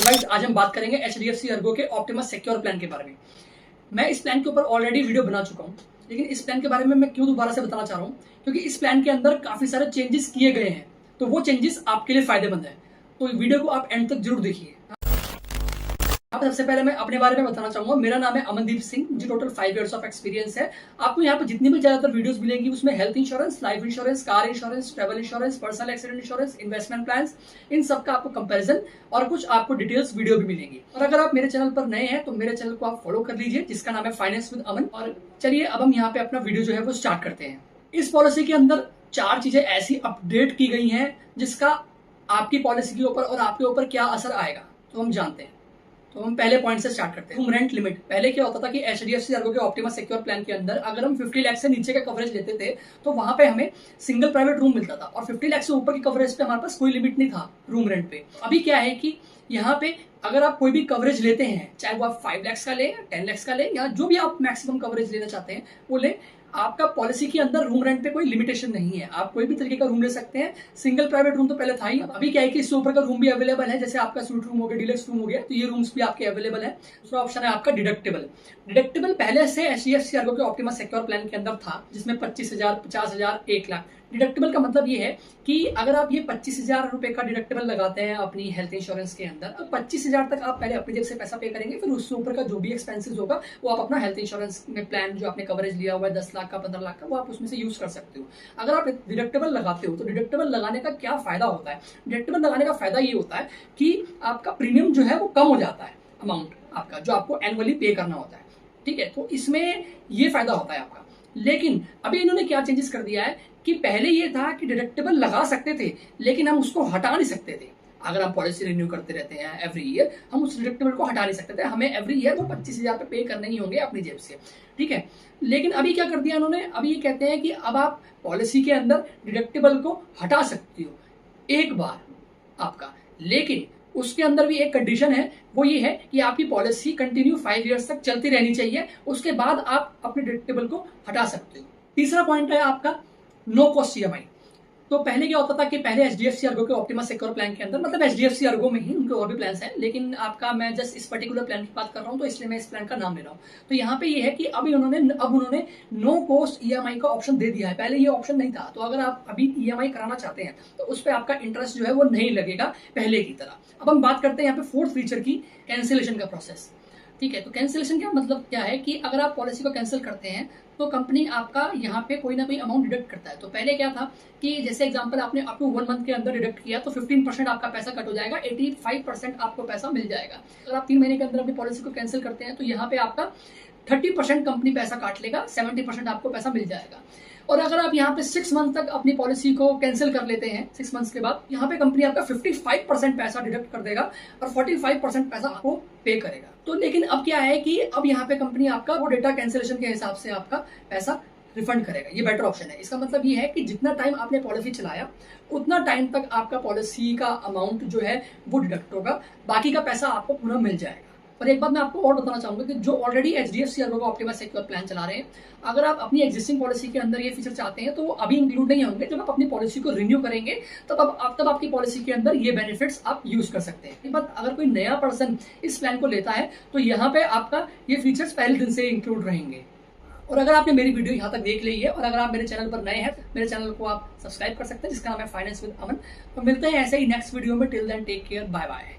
Guys आज हम बात करेंगे HDFC अर्गो के ऑप्टिमस सिक्योर प्लान के बारे में। मैं इस प्लान के ऊपर ऑलरेडी वीडियो बना चुका हूं, लेकिन इस प्लान के बारे में मैं क्यों दोबारा से बताना चाह रहा हूं, क्योंकि इस प्लान के अंदर काफी सारे चेंजेस किए गए हैं, तो वो चेंजेस आपके लिए फायदेमंद है। तो वीडियो को आप एंड तक जरूर देखिए। अब सबसे पहले मैं अपने बारे में बताना चाहूंगा। मेरा नाम है अमनदीप सिंह, मुझे टोटल 5 इयर्स ऑफ एक्सपीरियंस है। आपको यहाँ पे जितनी भी ज्यादातर वीडियोस मिलेंगी उसमें health insurance, life insurance, car insurance, travel insurance, personal accident insurance, investment plans, इन सब का आपको कंपैरिजन और कुछ आपको डिटेल्स वीडियो भी मिलेंगी। और अगर आप मेरे चैनल पर नए हैं तो मेरे चैनल को आप फॉलो कर लीजिए, जिसका नाम है फाइनेंस विद अमन। और चलिए अब हम यहाँ पे अपना वीडियो जो है वो स्टार्ट करते हैं। इस पॉलिसी के अंदर 4 चीजें ऐसी अपडेट की गई हैं जिसका आपकी पॉलिसी के ऊपर और आपके ऊपर क्या असर आएगा, तो हम जानते हैं। तो हम पहले पॉइंट से स्टार्ट करते हैं। Room rent limit. पहले क्या होता था कि HDFC अर्गो के ऑप्टिमस सिक्योर प्लान के अंदर अगर हम 50 लाख से नीचे का कवरेज लेते थे तो वहां पे हमें सिंगल प्राइवेट रूम मिलता था, और 50 लाख से ऊपर की कवरेज पे हमारे पास कोई लिमिट नहीं था रूम रेंट पे। अभी क्या है कि यहाँ पे अगर आप कोई भी कवरेज लेते हैं, चाहे वो आप 5 लाख का ले, 10 लाख का ले, या जो भी आप मैक्सिमम कवरेज लेना चाहते हैं वो ले, आपका पॉलिसी के अंदर रूम रेंट पे कोई लिमिटेशन नहीं है। आप कोई भी तरीके का रूम ले सकते हैं। सिंगल प्राइवेट रूम तो पहले था ही, अभी क्या है कि इससे ऊपर का रूम भी अवेलेबल है, जैसे आपका स्वीट रूम हो गया, डिलक्स रूम हो गया, तो ये रूम्स भी आपके अवेलेबल है। दूसरा ऑप्शन है आपका डिडक्टेबल। डिडक्टेबल पहले से HDFC अर्गो के ऑप्टिमस सिक्योर प्लान के अंदर था, जिसमें 25,000, 50,000, 1 लाख। डिडक्टेबल का मतलब ये है कि अगर आप ये 25,000 रुपए का डिडक्टेबल लगाते हैं अपनी हेल्थ इंश्योरेंस के अंदर, तो 25,000 तक आप पहले अपनी जेब से पैसा पे करेंगे, फिर उससे ऊपर का जो भी एक्सपेंसेस होगा वो आप अपना हेल्थ इंश्योरेंस में प्लान जो आपने कवरेज लिया हुआ है 10 लाख का, 15 लाख का, वो आप उसमें से यूज कर सकते हो। अगर आप डिडक्टेबल लगाते हो तो डिडक्टेबल लगाने का क्या फायदा होता है? डिडक्टेबल लगाने का फायदा ये होता है कि आपका प्रीमियम जो है वो कम हो जाता है, अमाउंट आपका जो आपको एनुअली पे करना होता है। ठीक है, तो इसमें ये फायदा होता है आपका। लेकिन अभी इन्होंने क्या चेंजेस कर दिया है कि पहले ये था कि डिडक्टेबल लगा सकते थे, लेकिन हम उसको हटा नहीं सकते थे। अगर हम पॉलिसी रिन्यू करते रहते हैं एवरी ईयर, हम उस डिडक्टेबल को हटा नहीं सकते थे। हमें एवरी ईयर वो 25,000 पे करने ही होंगे अपनी जेब से। ठीक है, लेकिन अभी क्या कर दिया इन्होंने, अभी ये कहते हैं कि अब आप पॉलिसी के अंदर डिडक्टेबल को हटा सकते हो एक बार आपका, लेकिन उसके अंदर भी एक कंडीशन है, वो ये है कि आपकी पॉलिसी कंटिन्यू 5 इयर्स तक चलती रहनी चाहिए, उसके बाद आप अपने डिडक्टेबल को हटा सकते हो। तीसरा पॉइंट है आपका नो कॉस्ट EMI। तो पहले क्या होता था कि पहले HDFC अर्गो के ऑप्टिमस सिक्योर प्लान के अंदर, मतलब HDFC अर्गो में ही उनके और भी प्लान्स हैं, लेकिन आपका मैं जस्ट इस पर्टिकुलर प्लान की बात कर रहा हूं, तो इसलिए मैं इस प्लान का नाम ले रहा हूं। तो यहाँ पे ये है कि अभी उन्होंने नो कॉस्ट EMI का ऑप्शन दे दिया है। पहले ये ऑप्शन नहीं था, तो अगर आप अभी EMI कराना चाहते हैं तो उस पर आपका इंटरेस्ट जो है वो नहीं लगेगा पहले की तरह। अब हम बात करते हैं यहाँ पे फोर्थ फीचर की, कैंसिलेशन का प्रोसेस। ठीक है, तो कैंसिलेशन का मतलब क्या है कि अगर आप पॉलिसी को कैंसिल करते हैं तो कंपनी आपका यहाँ पे कोई ना कोई अमाउंट डिडक्ट करता है। तो पहले क्या था कि जैसे एग्जांपल आपने अप टू 1 मंथ के अंदर डिडक्ट किया तो 15% आपका पैसा कट हो जाएगा, 85% आपको पैसा मिल जाएगा। अगर आप 3 महीने के अंदर अपनी पॉलिसी को कैंसिल करते हैं तो यहाँ पे आपका 30% कंपनी पैसा काट लेगा, 70% आपको पैसा मिल जाएगा। और अगर आप यहाँ पे 6 मंथ तक अपनी पॉलिसी को कैंसिल कर लेते हैं, 6 मंथ्स के बाद यहाँ पे कंपनी आपका 55% पैसा डिडक्ट कर देगा और 45% पैसा आपको पे करेगा। तो लेकिन अब क्या है कि अब यहाँ पे कंपनी आपका वो डेटा कैंसिलेशन के हिसाब से आपका पैसा रिफंड करेगा। ये बेटर ऑप्शन है। इसका मतलब ये है कि जितना टाइम आपने पॉलिसी चलाया उतना टाइम तक आपका पॉलिसी का अमाउंट जो है वो डिडक्ट होगा, बाकी का पैसा आपको पूरा मिल जाएगा। और एक बात मैं आपको और बताना चाहूंगा कि जो ऑलरेडी HDFC अर्गो का ऑप्टिमस सिक्योर प्लान चला रहे हैं, अगर आप अपनी एग्जिस्टिंग पॉलिसी के अंदर ये फीचर चाहते हैं तो वो अभी इंक्लूड नहीं होंगे। जब आप अपनी पॉलिसी को रिन्यू करेंगे तब आपकी पॉलिसी के अंदर ये बेनिफिट्स आप यूज कर सकते हैं। बट अगर कोई नया पर्सन इस प्लान को लेता है तो यहाँ पे आपका ये फीचर्स पहले दिन से इंक्लूड रहेंगे। और अगर आपने मेरी वीडियो यहाँ तक देख ली है और अगर आप मेरे चैनल पर नए हैं, मेरे चैनल को आप सब्सक्राइब कर सकते हैं, जिसका नाम है फाइनेंस विद अमन। तो मिलते हैं ऐसे ही नेक्स्ट वीडियो में। Till then take care, bye bye.